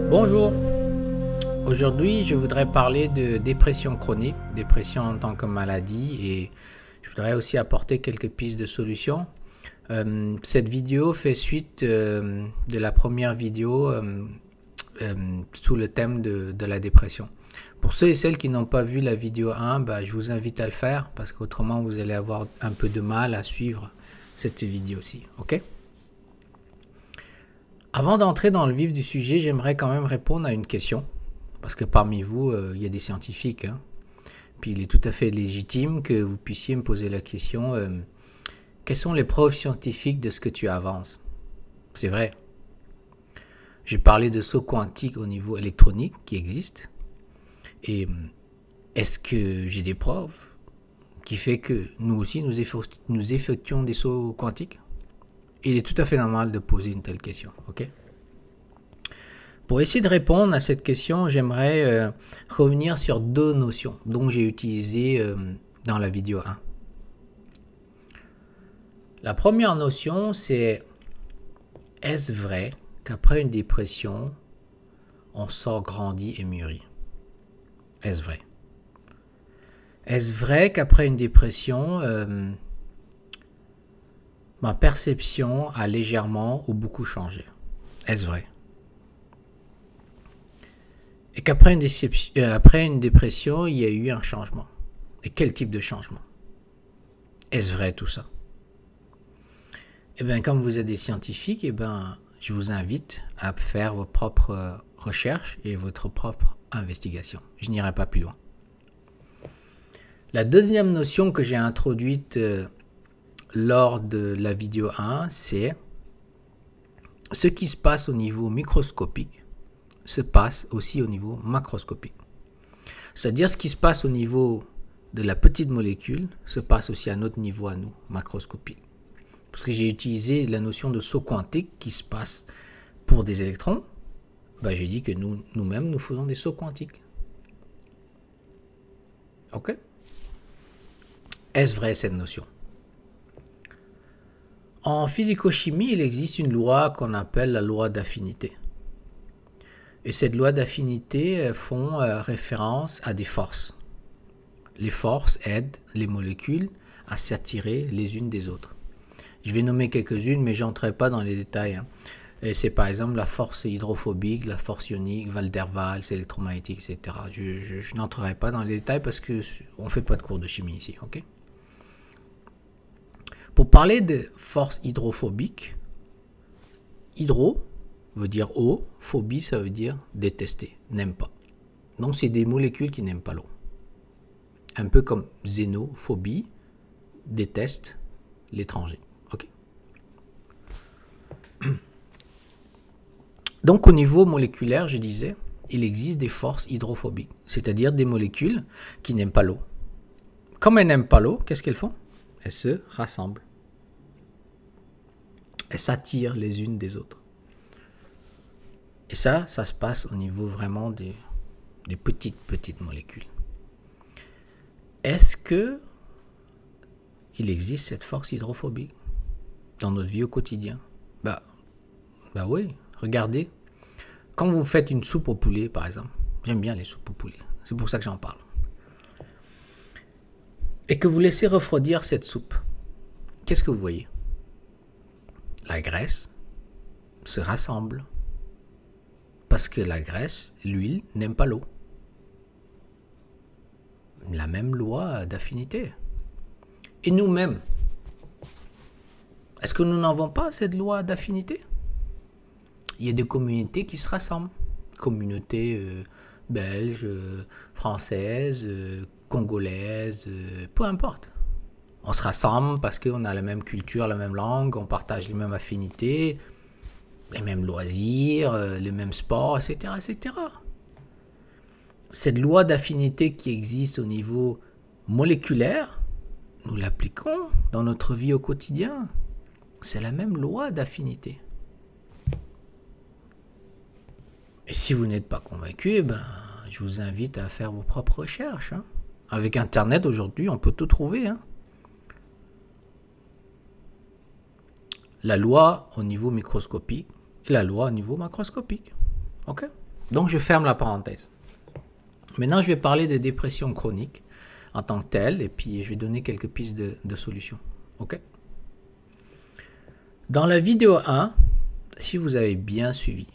Bonjour, aujourd'hui je voudrais parler de dépression chronique, dépression en tant que maladie, et je voudrais aussi apporter quelques pistes de solutions. Cette vidéo fait suite de la première vidéo sous le thème de la dépression. Pour ceux et celles qui n'ont pas vu la vidéo 1, je vous invite à le faire parce qu'autrement vous allez avoir un peu de mal à suivre cette vidéo-ci, ok? Avant d'entrer dans le vif du sujet, j'aimerais quand même répondre à une question, parce que parmi vous, il y a des scientifiques, hein. Puis il est tout à fait légitime que vous puissiez me poser la question, quelles sont les preuves scientifiques de ce que tu avances? C'est vrai. J'ai parlé de sauts quantiques au niveau électronique qui existent, et est-ce que j'ai des preuves qui fait que nous aussi nous effectuons des sauts quantiques? Il est tout à fait normal de poser une telle question, ok? Pour essayer de répondre à cette question, j'aimerais revenir sur deux notions dont j'ai utilisées dans la vidéo 1. La première notion, c'est: est-ce vrai qu'après une dépression, on sort grandi et mûri? Est-ce vrai? Est-ce vrai qu'après une dépression, ma perception a légèrement ou beaucoup changé? Est-ce vrai? Et qu'après une dépression, il y a eu un changement? Et quel type de changement? Est-ce vrai tout ça? Eh bien, comme vous êtes des scientifiques, je vous invite à faire vos propres recherches et votre propre investigation. Je n'irai pas plus loin. La deuxième notion que j'ai introduite lors de la vidéo 1, c'est ce qui se passe au niveau microscopique se passe aussi au niveau macroscopique. C'est-à-dire ce qui se passe au niveau de la petite molécule se passe aussi à notre niveau à nous, macroscopique. Parce que j'ai utilisé la notion de saut quantique qui se passe pour des électrons, j'ai dit que nous-mêmes, nous faisons des sauts quantiques. Ok? Est-ce vrai cette notion? En physico-chimie, il existe une loi qu'on appelle la loi d'affinité. Et cette loi d'affinité font référence à des forces. Les forces aident les molécules à s'attirer les unes des autres. Je vais nommer quelques-unes, mais je n'entrerai pas dans les détails, hein. C'est par exemple la force hydrophobique, la force ionique, Van der Waals, électromagnétique, etc. Je n'entrerai pas dans les détails parce qu'on ne fait pas de cours de chimie ici, ok? Pour parler de force hydrophobique, hydro veut dire eau, phobie ça veut dire détester, n'aime pas. Donc c'est des molécules qui n'aiment pas l'eau. Un peu comme xénophobie, déteste l'étranger. Okay. Donc au niveau moléculaire, je disais, il existe des forces hydrophobiques, c'est-à-dire des molécules qui n'aiment pas l'eau. Comme elles n'aiment pas l'eau, qu'est-ce qu'elles font? Elles se rassemblent. Elles s'attirent les unes des autres. Et ça se passe au niveau vraiment des petites molécules. Est-ce que il existe cette force hydrophobique dans notre vie au quotidien? Oui, regardez. Quand vous faites une soupe au poulet, par exemple, j'aime bien les soupes au poulet, c'est pour ça que j'en parle. Et que vous laissez refroidir cette soupe, qu'est-ce que vous voyez? La graisse se rassemble. Parce que la graisse, l'huile, n'aime pas l'eau. La même loi d'affinité. Et nous-mêmes, est-ce que nous n'avons pas cette loi d'affinité? Il y a des communautés qui se rassemblent. Communautés belges, françaises, congolaises, peu importe. On se rassemble parce qu'on a la même culture, la même langue, on partage les mêmes affinités, les mêmes loisirs, les mêmes sports, etc., etc. Cette loi d'affinité qui existe au niveau moléculaire, nous l'appliquons dans notre vie au quotidien. C'est la même loi d'affinité. Et si vous n'êtes pas convaincu, je vous invite à faire vos propres recherches, hein. Avec Internet, aujourd'hui, on peut tout trouver, hein. La loi au niveau microscopique et la loi au niveau macroscopique. Ok? Donc je ferme la parenthèse. Maintenant, je vais parler des dépressions chroniques en tant que telles et puis je vais donner quelques pistes de solutions. Ok? Dans la vidéo 1, si vous avez bien suivi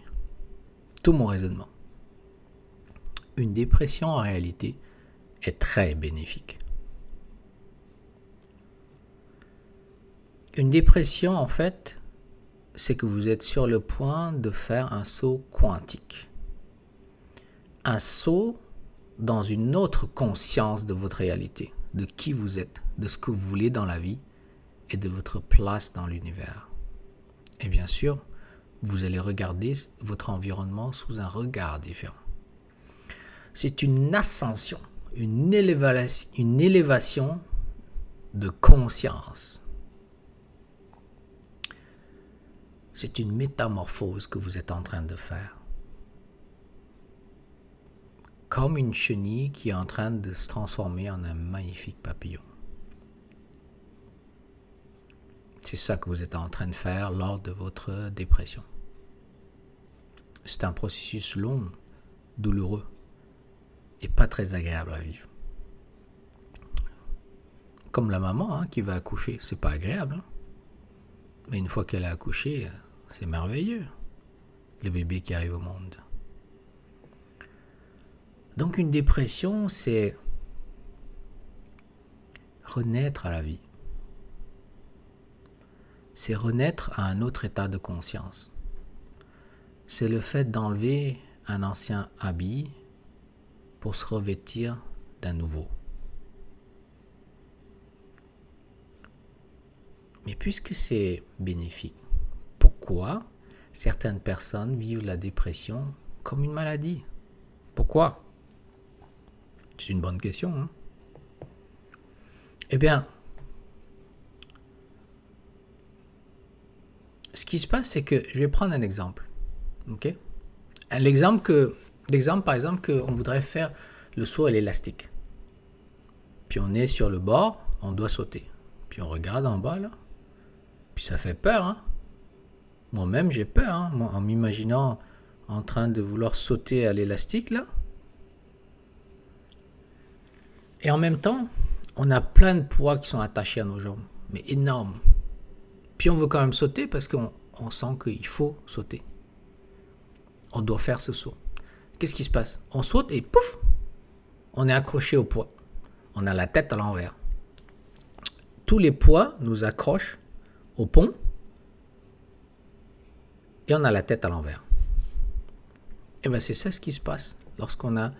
tout mon raisonnement, une dépression en réalité est très bénéfique. Une dépression, en fait, c'est que vous êtes sur le point de faire un saut quantique. Un saut dans une autre conscience de votre réalité, de qui vous êtes, de ce que vous voulez dans la vie et de votre place dans l'univers. Et bien sûr, vous allez regarder votre environnement sous un regard différent. C'est une ascension, une élévation de conscience. C'est une métamorphose que vous êtes en train de faire. Comme une chenille qui est en train de se transformer en un magnifique papillon. C'est ça que vous êtes en train de faire lors de votre dépression. C'est un processus long, douloureux et pas très agréable à vivre. Comme la maman qui va accoucher, c'est pas agréable. Mais une fois qu'elle a accouché, c'est merveilleux, le bébé qui arrive au monde. Donc une dépression, c'est renaître à la vie. C'est renaître à un autre état de conscience. C'est le fait d'enlever un ancien habit pour se revêtir d'un nouveau. Mais puisque c'est bénéfique, pourquoi certaines personnes vivent la dépression comme une maladie? Pourquoi? C'est une bonne question. Eh bien, ce qui se passe, c'est que je vais prendre un exemple. Ok? L'exemple, par exemple, qu'on voudrait faire le saut à l'élastique. Puis on est sur le bord, on doit sauter. Puis on regarde en bas, là. Puis ça fait peur. Moi-même, j'ai peur. En m'imaginant en train de vouloir sauter à l'élastique, là. Et en même temps, on a plein de poids qui sont attachés à nos jambes. Mais énormes. Puis on veut quand même sauter parce qu'on sent qu'il faut sauter. On doit faire ce saut. Qu'est-ce qui se passe? On saute et pouf! On est accroché au poids. On a la tête à l'envers. Tous les poids nous accrochent au pont et on a la tête à l'envers. Et bien c'est ça ce qui se passe lorsqu'on a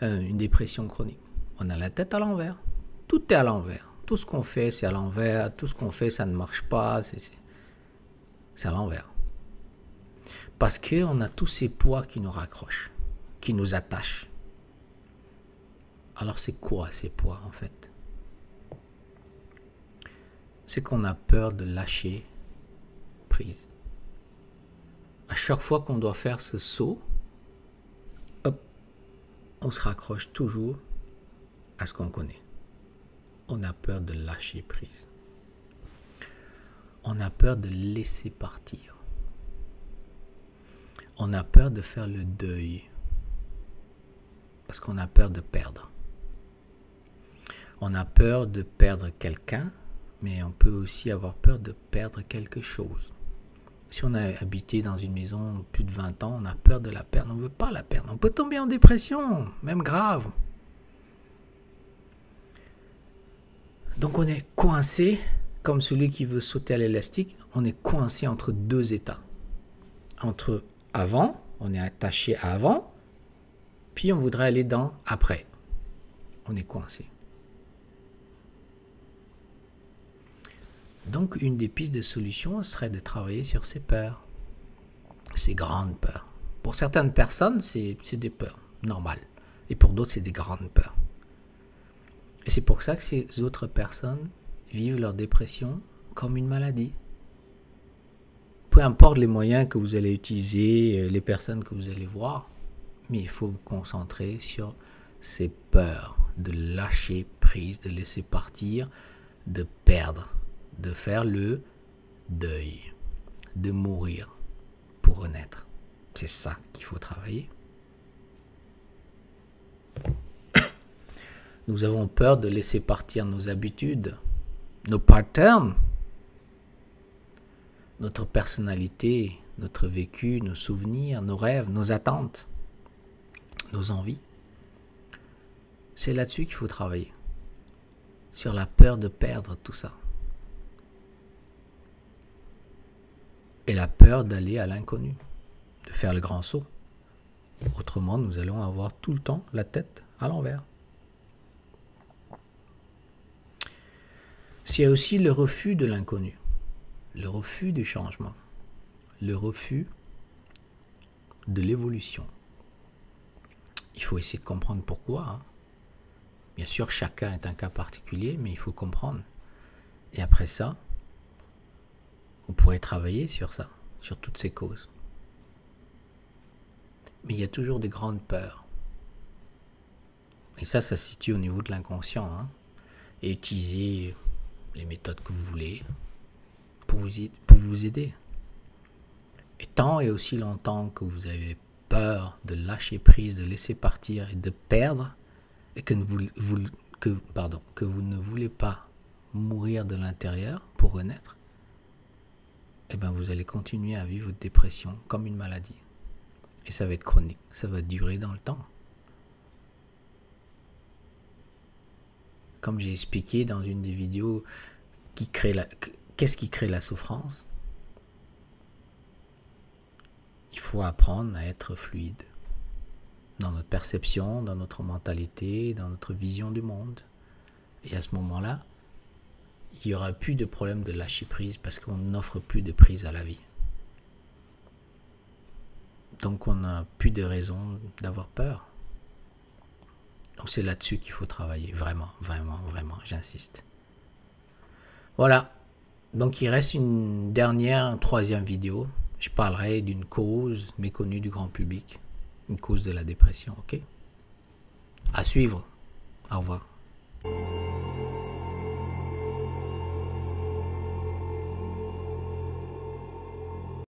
une dépression chronique. On a la tête à l'envers. Tout est à l'envers. Tout ce qu'on fait, c'est à l'envers. Tout ce qu'on fait, ça ne marche pas. C'est à l'envers. Parce qu'on a tous ces poids qui nous raccrochent, qui nous attachent. Alors c'est quoi ces poids en fait? C'est qu'on a peur de lâcher prise. À chaque fois qu'on doit faire ce saut, hop, on se raccroche toujours à ce qu'on connaît. On a peur de lâcher prise. On a peur de laisser partir. On a peur de faire le deuil. Parce qu'on a peur de perdre. On a peur de perdre quelqu'un, mais on peut aussi avoir peur de perdre quelque chose. Si on a habité dans une maison plus de 20 ans, on a peur de la perdre. On ne veut pas la perdre. On peut tomber en dépression, même grave. Donc on est coincé, comme celui qui veut sauter à l'élastique, on est coincé entre deux états. Entre avant, on est attaché à avant, puis on voudrait aller dans après. On est coincé. Donc une des pistes de solution serait de travailler sur ces peurs, ces grandes peurs. Pour certaines personnes, c'est des peurs normales, et pour d'autres, c'est des grandes peurs. Et c'est pour ça que ces autres personnes vivent leur dépression comme une maladie. Peu importe les moyens que vous allez utiliser, les personnes que vous allez voir, mais il faut vous concentrer sur ces peurs de lâcher prise, de laisser partir, de perdre, de faire le deuil. de mourir pour renaître. C'est ça qu'il faut travailler. Nous avons peur de laisser partir nos habitudes, nos patterns, notre personnalité, notre vécu, nos souvenirs, nos rêves, nos attentes, nos envies. C'est là-dessus qu'il faut travailler. Sur la peur de perdre tout ça. Et la peur d'aller à l'inconnu, de faire le grand saut. Autrement, nous allons avoir tout le temps la tête à l'envers. C'est aussi le refus de l'inconnu, le refus du changement, le refus de l'évolution. Il faut essayer de comprendre pourquoi. Hein. Bien sûr, chacun est un cas particulier, mais il faut comprendre. Et après ça, vous pourrez travailler sur ça, sur toutes ces causes. Mais il y a toujours des grandes peurs. Et ça se situe au niveau de l'inconscient. Hein. Et utilisez les méthodes que vous voulez pour vous aider. Et tant et aussi longtemps que vous avez peur de lâcher prise, de laisser partir et de perdre, et que vous ne voulez pas mourir de l'intérieur pour renaître, eh bien vous allez continuer à vivre votre dépression comme une maladie. Et ça va être chronique, ça va durer dans le temps. Comme j'ai expliqué dans une des vidéos, qu'est-ce qui crée la souffrance? Il faut apprendre à être fluide dans notre perception, dans notre mentalité, dans notre vision du monde. Et à ce moment-là, il n'y aura plus de problème de lâcher prise parce qu'on n'offre plus de prise à la vie. Donc on n'a plus de raison d'avoir peur. Donc c'est là-dessus qu'il faut travailler, vraiment, vraiment, vraiment, j'insiste. Voilà, donc il reste une troisième vidéo. Je parlerai d'une cause méconnue du grand public, une cause de la dépression, ok? À suivre, au revoir.